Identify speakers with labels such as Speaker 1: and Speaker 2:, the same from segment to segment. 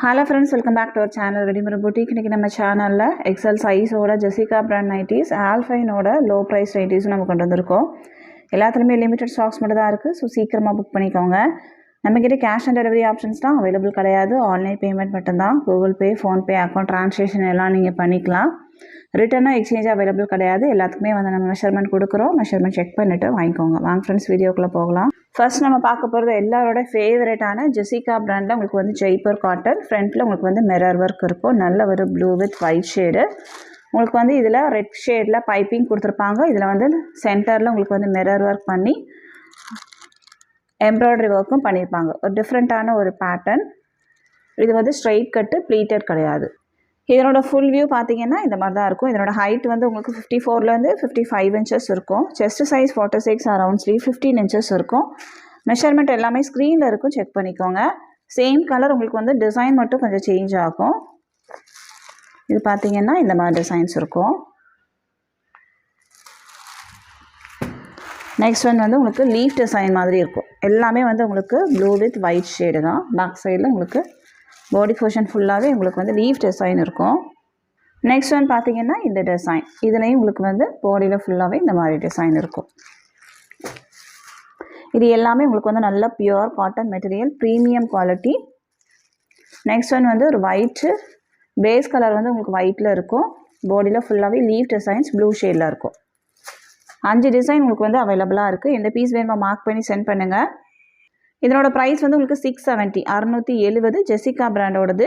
Speaker 1: Hello friends, welcome back to our channel Ready-Made Boutique. இன்னைக்கு நம்ம சேனல்ல XL சைஸோட ஜெசிகா பிராண்ட் நைட்டிஸ் ஆல்ஃபைனோட லோ பிரைஸ் நைட்டிஸ் நம்ம கொண்டு வந்திருக்கோம். எல்லாத்துலயுமே லிமிட்டட் ஸ்டாக்ஸ் மட்டும் தான் இருக்கு. ஸோ சீக்கிரமா புக் பண்ணிக்கோங்க. நம்ம கிட்ட கேஷ் ஆன் டெலிவரி ஆப்ஷன்ஸ் தான் அவைலபிள் கிடையாது. ஆன்லைன் பேமெண்ட் மட்டும்தான். Google Pay, PhonePe, account transaction எல்லாம் நீங்கள் பண்ணிக்கலாம். ரிட்டர்னா எக்ஸ்சேஞ்ச் அவைலபிள் கிடையாது. எல்லாத்துக்குமே வந்து நம்ம மெஷர்மெண்ட் கொடுக்குறோம். மெஷர்மெண்ட் செக் பண்ணிவிட்டு வாங்கிக்கோங்க. வாங்க ஃப்ரெண்ட்ஸ், வீடியோக்குள்ளே போகலாம். ஃபர்ஸ்ட் நம்ம பார்க்க போகிறது எல்லாரோட ஃபேவரட்டான ஜெசிகா பிராண்டில் உங்களுக்கு வந்து ஜெய்ப்பூர் காட்டன். ஃப்ரண்ட்டில் உங்களுக்கு வந்து மிரர் ஒர்க் இருக்கும். நல்ல ஒரு ப்ளூ வித் ஒயிட் ஷேடு. உங்களுக்கு வந்து இதில் ரெட் ஷேடில் பைப்பிங் கொடுத்துருப்பாங்க. இதில் வந்து சென்டரில் உங்களுக்கு வந்து மிரர் ஒர்க் பண்ணி எம்ப்ராய்டரி ஒர்க்கும் பண்ணியிருப்பாங்க. ஒரு டிஃப்ரெண்ட்டான ஒரு பேட்டர்ன். இது வந்து ஸ்ட்ரைட் கட்டு, ப்ளீட்டட் கிடையாது. இதனோட ஃபுல் வியூ பார்த்தீங்கன்னா இந்த மாதிரி தான் இருக்கும். இதனோட ஹைட் வந்து உங்களுக்கு 54லேருந்து 55 இன்ச்சஸ் இருக்கும். Chest size 46, around sleeve 15 inches இருக்கும். மெஷர்மெண்ட் எல்லாமே ஸ்க்ரீனில் இருக்கும், செக் பண்ணிக்கோங்க. சேம் கலர், உங்களுக்கு வந்து டிசைன் மட்டும் கொஞ்சம் சேஞ்ச் ஆகும். இது பார்த்தீங்கன்னா இந்த மாதிரி டிசைன்ஸ் இருக்கும். நெக்ஸ்ட் ஒன் வந்து உங்களுக்கு லீஃப் டிசைன் மாதிரி இருக்கும். எல்லாமே வந்து உங்களுக்கு ப்ளூ வித் ஒயிட் ஷேடு தான். பேக் சைடில் உங்களுக்கு பாடி போர்ஷன் ஃபுல்லாகவே உங்களுக்கு வந்து லீஃப் டிசைன் இருக்கும். நெக்ஸ்ட் ஒன் பார்த்தீங்கன்னா இந்த டிசைன். இதுலேயும் உங்களுக்கு வந்து பாடியில் ஃபுல்லாகவே இந்த மாதிரி டிசைன் இருக்கும். இது எல்லாமே உங்களுக்கு வந்து நல்ல pure cotton material, premium quality. Next one வந்து ஒரு ஒயிட்டு பேஸ் கலர் வந்து உங்களுக்கு ஒயிட்டில் இருக்கும். பாடியில் ஃபுல்லாகவே லீஃப் டிசைன்ஸ் ப்ளூ ஷேடில் இருக்கும். 5 டிசைன் உங்களுக்கு வந்து அவைலபிளாக இருக்குது. எந்த பீஸ் வேணுமா மார்க் பண்ணி சென்ட் பண்ணுங்கள். இதனோட ப்ரைஸ் வந்து உங்களுக்கு 670, 670 ஜெசிகா பிராண்டோடது.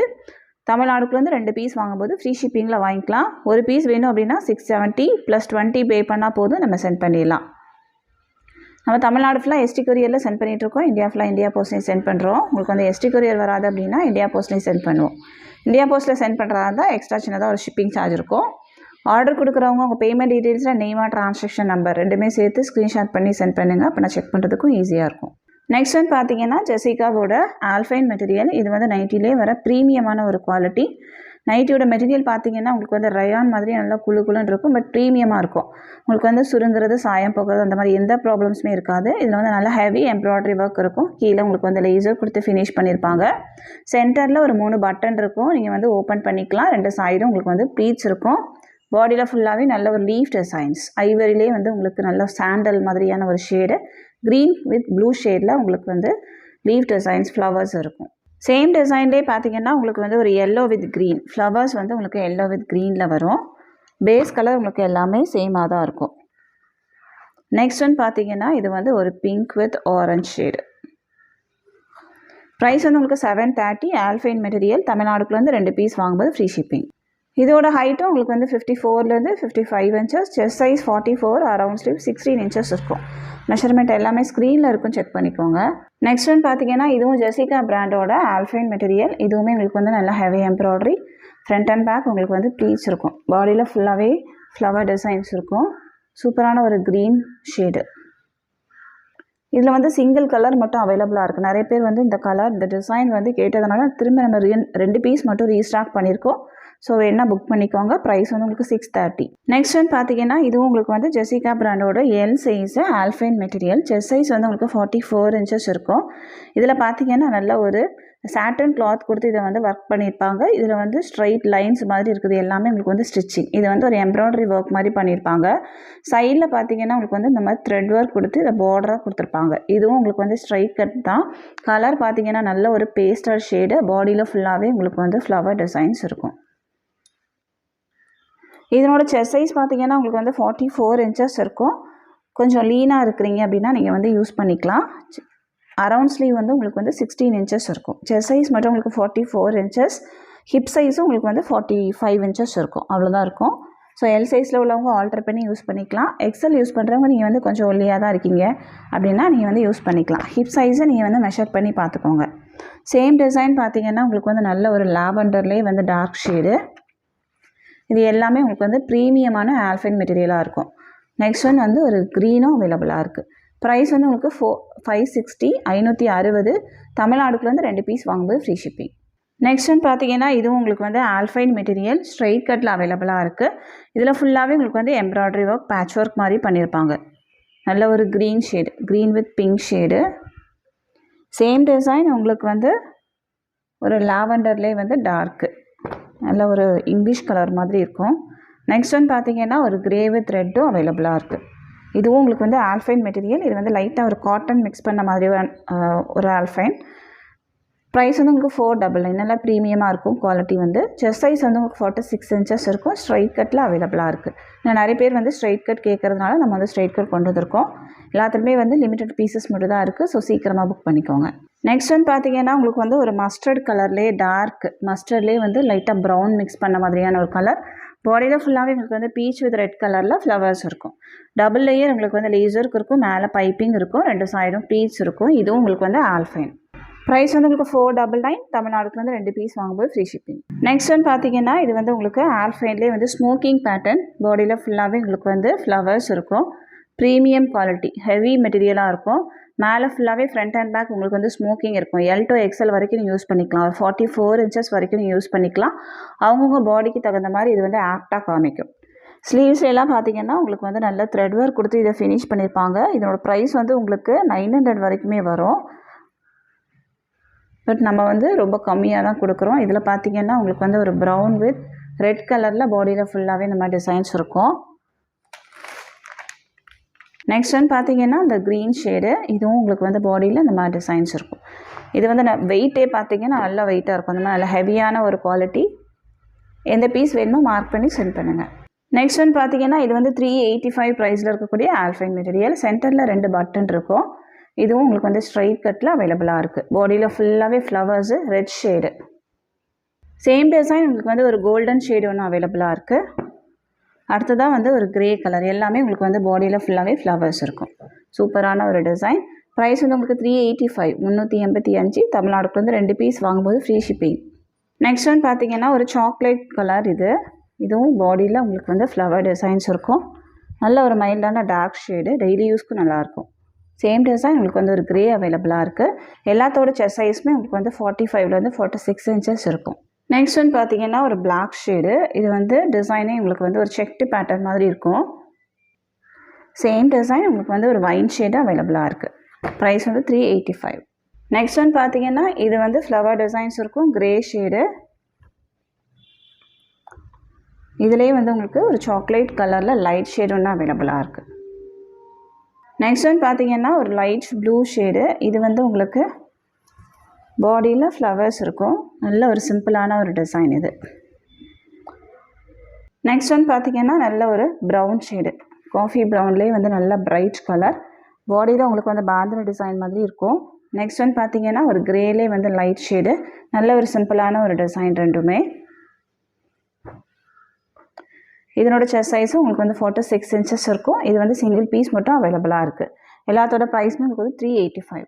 Speaker 1: தமிழ்நாடுக்குள்ளேருந்து 2 பீஸ் வாங்கும்போது ஃப்ரீ ஷிப்பிங்கில் வாங்கிக்கலாம். ஒரு பீஸ் வேணும் அப்படின்னா 670 + 20 பே பண்ணால் போதும், நம்ம சென்ட் பண்ணிடலாம். நம்ம தமிழ்நாடு ஃபுல்லாக எஸ்டி கொரியரில் சென்ட் பண்ணிகிட்ருக்கோம். இந்தியா ஃபுல்லாக இந்தியா போஸ்ட்லேயும் சென்ட் பண்ணுறோம். உங்களுக்கு வந்து எஸ்டி கொரியர் வராது அப்படின்னா இந்தியா போஸ்ட்லேயும் சென்ட் பண்ணுவோம். இந்தியா போஸ்ட்டில் சென்ட் பண்ணுறதா இருந்தால் எக்ஸ்ட்ரா சின்னதாக ஒரு ஷிப்பிங் சார்ஜ் இருக்கும். ஆர்டர் கொடுக்குறவங்க உங்கள் பேமெண்ட் டீட்டெயில்ஸில் நேமாக ட்ரான்சாக்ஷன் நம்பர் ரெண்டுமே சேர்த்து ஸ்க்ரீன்ஷாட் பண்ணி சென்ட் பண்ணுங்கள். அப்போ நான் செக் பண்ணுறதுக்கும் ஈஸியாக இருக்கும். நெக்ஸ்ட் ஒன் பார்த்தீங்கன்னா ஜெசிகாவோட ஆல்ஃபைன் மெட்டீரியல். இது வந்து நைட்டிலே வர ப்ரீமியமான ஒரு குவாலிட்டி. நைட்டியோட மெட்டீரியல் பார்த்தீங்கன்னா உங்களுக்கு வந்து ரயான் மாதிரி நல்லா குழுன்னு இருக்கும். பட் ப்ரீமியமாக இருக்கும். உங்களுக்கு வந்து சுருங்குறது, சாயம் போகிறது, அந்த மாதிரி எந்த ப்ராப்ளம்ஸுமே இருக்காது. இதில் வந்து நல்லா ஹெவி எம்ப்ராய்டரி ஒர்க் இருக்கும். கீழே உங்களுக்கு வந்து லேசர் கொடுத்து ஃபினிஷ் பண்ணியிருப்பாங்க. சென்டரில் ஒரு 3 பட்டன் இருக்கும். நீங்கள் வந்து ஓப்பன் பண்ணிக்கலாம். 2 சைடும் உங்களுக்கு வந்து ப்ளீட்ஸ் இருக்கும். பாடியில் ஃபுல்லாகவே நல்ல ஒரு லீஃப் டிசைன்ஸ். ஐவரிலே வந்து உங்களுக்கு நல்ல சாண்டல் மாதிரியான ஒரு ஷேடு, க்ரீன் வித் ப்ளூ ஷேடில் உங்களுக்கு வந்து லீஃப் டிசைன்ஸ், ஃப்ளவர்ஸ் இருக்கும். சேம் டிசைன்லேயே பார்த்தீங்கன்னா உங்களுக்கு வந்து ஒரு எல்லோ வித் க்ரீன் ஃப்ளவர்ஸ் வந்து உங்களுக்கு எல்லோ வித் க்ரீனில் வரும். பேஸ் கலர் உங்களுக்கு எல்லாமே சேமாக தான் இருக்கும். நெக்ஸ்ட் ஒன் பார்த்தீங்கன்னா இது வந்து ஒரு pink with orange shade. Price வந்து உங்களுக்கு 730. Alpine material. தமிழ்நாடுக்குள்ளேருந்து 2 பீஸ் வாங்கும்போது ஃப்ரீ ஷிப்பிங். இதோட ஹைட்டும் உங்களுக்கு வந்து 54லேருந்து 55 inches. Chest size 44, around sleeve 16 inches இருக்கும். மெஷர்மெண்ட் எல்லாமே ஸ்க்ரீனில் இருக்கும், செக் பண்ணிக்கோங்க. நெக்ஸ்ட் ஒன் பார்த்தீங்கன்னா இதுவும் ஜெசிகா பிராண்டோட ஆல்ஃபைன் மெட்டீரியல். இதுவுமே உங்களுக்கு வந்து நல்ல heavy embroidery. Front and back உங்களுக்கு வந்து ப்ளீட்ஸ் இருக்கும். பாடியில் ஃபுல்லாகவே ஃப்ளவர் டிசைன்ஸ் இருக்கும். சூப்பரான ஒரு க்ரீன் ஷேடு. இதில் வந்து சிங்கிள் கலர் மட்டும் அவைலபிளாக இருக்குது. நிறைய பேர் வந்து இந்த கலர், இந்த டிசைன் வந்து கேட்டதுனால திரும்ப நம்ம 2 பீஸ் மட்டும் ரீஸ்டாக் பண்ணியிருக்கோம். ஸோ வேணால் புக் பண்ணிக்கோங்க. ப்ரைஸ் வந்து உங்களுக்கு 630. நெக்ஸ்ட் ஒன் பார்த்தீங்கன்னா இதுவும் உங்களுக்கு வந்து ஜெசிகா பிராண்டோட L size alpine material. Chest size வந்து உங்களுக்கு 44 இன்ச்சஸ் இருக்கும். இதில் பார்த்தீங்கன்னா நல்ல ஒரு சாட்டன் கிளாத் கொடுத்து இதை வந்து ஒர்க் பண்ணியிருப்பாங்க. இதில் வந்து ஸ்ட்ரைட் லைன்ஸ் மாதிரி இருக்குது. எல்லாமே உங்களுக்கு வந்து ஸ்டிச்சிங். இது வந்து ஒரு எம்ப்ராய்டரி ஒர்க் மாதிரி பண்ணியிருப்பாங்க. சைடில் பார்த்தீங்கன்னா உங்களுக்கு வந்து இந்த மாதிரி த்ரெட் ஒர்க் கொடுத்து இதை பார்டராக கொடுத்துருப்பாங்க. இதுவும் உங்களுக்கு வந்து ஸ்ட்ரைட் கட் தான். கலர் பார்த்தீங்கன்னா நல்ல ஒரு பேஸ்டல் ஷேடு. பாடியில் ஃபுல்லாகவே உங்களுக்கு வந்து ஃப்ளவர் டிசைன்ஸ் இருக்கும். இதனோட செஸ்ட் சைஸ் பார்த்தீங்கன்னா உங்களுக்கு வந்து 44 இன்ச்சஸ் இருக்கும். கொஞ்சம் லீனாக இருக்கிறீங்க அப்படின்னா நீங்கள் வந்து யூஸ் பண்ணிக்கலாம். அரவுண்ட் ஸ்லீவ் வந்து உங்களுக்கு வந்து 16 இன்ச்சஸ் இருக்கும். செஸ்ட் சைஸ் மட்டும் உங்களுக்கு 44 இன்ச்சஸ். ஹிப் சைஸும் உங்களுக்கு வந்து 45 இன்ச்சஸ் இருக்கும். அவ்வளோதான் இருக்கும். ஸோ எல் சைஸில் உள்ளவங்க ஆல்டர் பண்ணி யூஸ் பண்ணிக்கலாம். எக்ஸல் யூஸ் பண்ணுறவங்க நீங்கள் வந்து கொஞ்சம் ஒல்லியாக தான் இருக்கீங்க அப்படின்னா நீங்கள் வந்து யூஸ் பண்ணிக்கலாம். ஹிப் சைஸை நீங்கள் வந்து மெஷர் பண்ணி பார்த்துக்கோங்க. சேம் டிசைன் பார்த்தீங்கன்னா உங்களுக்கு வந்து நல்ல ஒரு லாவெண்டர்லேயே வந்து டார்க் ஷேடு. இது எல்லாமே உங்களுக்கு வந்து ப்ரீமியமான ஆல்ஃபைன் மெட்டீரியலாக இருக்கும். நெக்ஸ்ட் ஒன் வந்து ஒரு க்ரீனும் அவைலபிளாக இருக்குது. ப்ரைஸ் வந்து உங்களுக்கு 560, 560. தமிழ்நாடுக்குள்ளேருந்து 2 பீஸ் வாங்கும்போது ஃப்ரீ ஷிப்பிங். நெக்ஸ்ட் ஒன் பார்த்தீங்கன்னா இதுவும் உங்களுக்கு வந்து ஆல்ஃபைன் மெட்டீரியல் ஸ்ட்ரைட் கட்டில் அவைலபிளாக இருக்குது. இதில் ஃபுல்லாகவே உங்களுக்கு வந்து எம்ப்ராய்டரி ஒர்க், பேட்ச் ஒர்க் மாதிரி பண்ணியிருப்பாங்க. நல்ல ஒரு green shade, green with pink shade. Same design உங்களுக்கு வந்து ஒரு லாவெண்டர்லேயே வந்து டார்க்கு, நல்ல ஒரு இங்கிலீஷ் கலர் மாதிரி இருக்கும். நெக்ஸ்ட் ஒன் பார்த்தீங்கன்னா ஒரு கிரே வித் ரெட்டும் அவைலபிளாக இருக்குது. இதுவும் உங்களுக்கு வந்து ஆல்ஃபைன் மெட்டீரியல். இது வந்து லைட்டாக ஒரு காட்டன் மிக்ஸ் பண்ண மாதிரி ஒரு ஆல்ஃபைன். ப்ரைஸ் வந்து உங்களுக்கு 499. நல்லா ப்ரீமியமாக இருக்கும். குவாலிட்டி வந்து செஸ்ட் சைஸ் வந்து உங்களுக்கு 46 இன்ச்சஸ் இருக்கும். ஸ்ட்ரைட் கட்டில் அவைலபிளாக இருக்குது. நான் நிறைய பேர் வந்து ஸ்ட்ரைட் கட் கேட்குறதுனால நம்ம வந்து ஸ்ட்ரைட் கட் கொண்டு வந்திருக்கோம். எல்லாத்துலேயுமே வந்து லிமிட்டட் பீசஸ் மட்டும் தான் இருக்குது. ஸோ சீக்கிரமாக புக் பண்ணிக்கோங்க. நெக்ஸ்ட் ஒன் பார்த்தீங்கன்னா உங்களுக்கு வந்து ஒரு மஸ்டர்ட் கலர்லேயே டார்க் மஸ்டர்ட்லேயே வந்து லைட்டாக ப்ரௌன் மிக்ஸ் பண்ண மாதிரியான ஒரு கலர். பாடியில் ஃபுல்லாகவே உங்களுக்கு வந்து பீச் வித் ரெட் கலரில் ஃப்ளவர்ஸ் இருக்கும். டபுள் லேயர் உங்களுக்கு வந்து லேசருக்கு இருக்கும். மேலே பைப்பிங் இருக்கும். 2 சைடும் பீச் இருக்கும். இதுவும் உங்களுக்கு வந்து ஆல்ஃபைன். ப்ரைஸ் வந்து உங்களுக்கு 499. தமிழ்நாடுக்குலேருந்து 2 பீஸ் வாங்கும்போது ஃப்ரீ ஷிப்பிங். நெக்ஸ்ட் ஒன் பார்த்தீங்கன்னா இது வந்து உங்களுக்கு ஆல்ஃபைன்லேயே வந்து ஸ்மோக்கிங் பேட்டர்ன். பாடியில் ஃபுல்லாகவே உங்களுக்கு வந்து ஃப்ளவர்ஸ் இருக்கும். ப்ரீமியம் குவாலிட்டி, ஹெவி மெட்டீரியலாக இருக்கும். மேலே ஃபுல்லாகவே ஃப்ரண்ட் அண்ட் பேக் உங்களுக்கு வந்து ஸ்மோக்கிங் இருக்கும். L to XL வரைக்கும் நீங்கள் யூஸ் பண்ணிக்கலாம். ஒரு 44 இன்ச்சஸ் வரைக்கும் நீங்கள் யூஸ் பண்ணிக்கலாம். அவங்கவுங்க பாடிக்கு தகுந்த மாதிரி இது வந்து ஆப்டாக காமிக்கும். ஸ்லீவ்ஸ் எல்லாம் பார்த்தீங்கன்னா உங்களுக்கு வந்து நல்ல த்ரெட் ஒர்க் கொடுத்து இதை ஃபினிஷ் பண்ணியிருப்பாங்க. இதனோட ப்ரைஸ் வந்து உங்களுக்கு 900 வரைக்குமே வரும். பட் நம்ம வந்து ரொம்ப கம்மியாக தான் கொடுக்குறோம். இதில் பார்த்தீங்கன்னா உங்களுக்கு வந்து ஒரு ப்ரௌன் வித் ரெட் கலரில் பாடியில் ஃபுல்லாகவே இந்த மாதிரி டிசைன்ஸ் இருக்கும். நெக்ஸ்ட் ஒன் பார்த்தீங்கன்னா இந்த க்ரீன் ஷேடு. இதுவும் உங்களுக்கு வந்து பாடியில் இந்த மாதிரி டிசைன்ஸ் இருக்கும். இது வந்து வெயிட்டே பார்த்தீங்கன்னா நல்ல வெயிட்டாக இருக்கும். அந்த மாதிரி நல்ல ஹெவியான ஒரு குவாலிட்டி. எந்த பீஸ் வேணுமோ மார்க் பண்ணி சென்ட் பண்ணுங்கள். நெக்ஸ்ட் ஒன் பார்த்தீங்கன்னா இது வந்து 385 ப்ரைஸில் இருக்கக்கூடிய ஆல்ஃபைன் மெட்டீரியல். சென்டரில் 2 பட்டன் இருக்கும். இதுவும் உங்களுக்கு வந்து ஸ்ட்ரைட் கட்டில் அவைலபிளாக இருக்குது. பாடியில் ஃபுல்லாகவே flowers, red shade. Same design உங்களுக்கு வந்து ஒரு கோல்டன் ஷேடு ஒன்று அவைலபிளாக இருக்குது. அடுத்ததாக வந்து ஒரு கிரே கலர். எல்லாமே உங்களுக்கு வந்து பாடியில் ஃபுல்லாகவே ஃப்ளவர்ஸ் இருக்கும். சூப்பரான ஒரு டிசைன். ப்ரைஸ் வந்து உங்களுக்கு 385, 385. தமிழ்நாடுக்குலேருந்து 2 பீஸ் வாங்கும்போது ஃப்ரீ ஷிப்பிங். நெக்ஸ்ட் ஒன் பார்த்தீங்கன்னா ஒரு சாக்லேட் கலர். இதுவும் பாடியில் உங்களுக்கு வந்து ஃப்ளவர் டிசைன்ஸ் இருக்கும். நல்ல ஒரு மைல்டான டார்க் ஷேடு. டெய்லி யூஸ்க்கு நல்லாயிருக்கும். சேம் டிசைன் உங்களுக்கு வந்து ஒரு கிரே அவைலபிளாக இருக்குது. எல்லாத்தோட செஸ்ட் சைஸுமே உங்களுக்கு வந்து 45லேருந்து 46 இன்ச்சஸ் இருக்கும். நெக்ஸ்ட் ஒன் பார்த்தீங்கன்னா ஒரு பிளாக் ஷேடு. இது வந்து டிசைனே உங்களுக்கு வந்து ஒரு செக்டு பேட்டர்ன் மாதிரி இருக்கும். சேம் டிசைன் உங்களுக்கு வந்து ஒரு வைன் ஷேடு அவைலபிளாக இருக்குது. ப்ரைஸ் வந்து 385. நெக்ஸ்ட் ஒன் பார்த்தீங்கன்னா இது வந்து ஃப்ளவர் டிசைன்ஸ் இருக்கும். Grey shade. இதுலேயே வந்து உங்களுக்கு ஒரு சாக்லேட் கலரில் லைட் ஷேடு ஒன்று அவைலபிளாக இருக்குது. நெக்ஸ்ட் ஒன் பார்த்தீங்கன்னா ஒரு லைட் ப்ளூ ஷேடு. இது வந்து உங்களுக்கு பாடியில் ஃப்ளவர்ஸ் இருக்கும். நல்ல ஒரு சிம்பிளான ஒரு டிசைன் இது. நெக்ஸ்ட் ஒன் பார்த்தீங்கன்னா நல்ல ஒரு ப்ரௌன் ஷேடு. காஃபி ப்ரௌன்லேயே வந்து நல்ல பிரைட் கலர். பாடியில் உங்களுக்கு வந்து பாந்திர டிசைன் மாதிரி இருக்கும். நெக்ஸ்ட் ஒன் பார்த்தீங்கன்னா ஒரு கிரேலே வந்து லைட் ஷேடு. நல்ல ஒரு சிம்பிளான ஒரு டிசைன் ரெண்டுமே. இதனோட செஸ்ட் சைஸும் உங்களுக்கு வந்து 46 இன்ச்சஸ் இருக்கும். இது வந்து சிங்கிள் பீஸ் மட்டும் அவைலபிளாக இருக்குது. எல்லாத்தோட ப்ரைஸுமே உங்களுக்கு வந்து 385.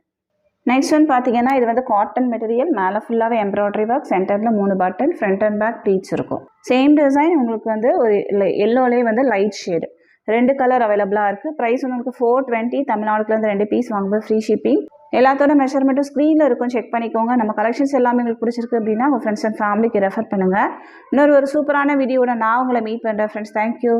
Speaker 1: நெக்ஸ்ட் ஒன் பார்த்தீங்கன்னா இது வந்து காட்டன் மெட்டீரியல். மேலே ஃபுல்லாகவே எம்ப்ராய்டரி ஒர்க். சென்டரில் 3 button. Front and back pleats இருக்கும். சேம் டிசைன் உங்களுக்கு வந்து ஒரு எல்லோலேயே வந்து லைட் ஷேடு. 2 கலர் அவைலபிளாக இருக்குது. ப்ரைஸ் வந்து உங்களுக்கு 420. தமிழ்நாடுக்குலேருந்து 2 பீஸ் வாங்கும்போது ஃப்ரீ ஷிப்பிங். எல்லாத்தோட மெஷர்மெண்ட்டும் ஸ்க்ரீனில் இருக்கும். செக் பண்ணிக்கோங்க. நம்ம கலெக்ஷன்ஸ் எல்லாமே உங்களுக்கு பிடிச்சிருக்கு அப்படின்னா உங்கள் ஃப்ரெண்ட்ஸ் அண்ட் ஃபேமிலிக்கு ரெஃபர் பண்ணுங்கள். இன்னொரு சூப்பரான வீடியோட நான் உங்களை மீட் பண்ணுறேன் ஃப்ரெண்ட்ஸ். தேங்க்யூ.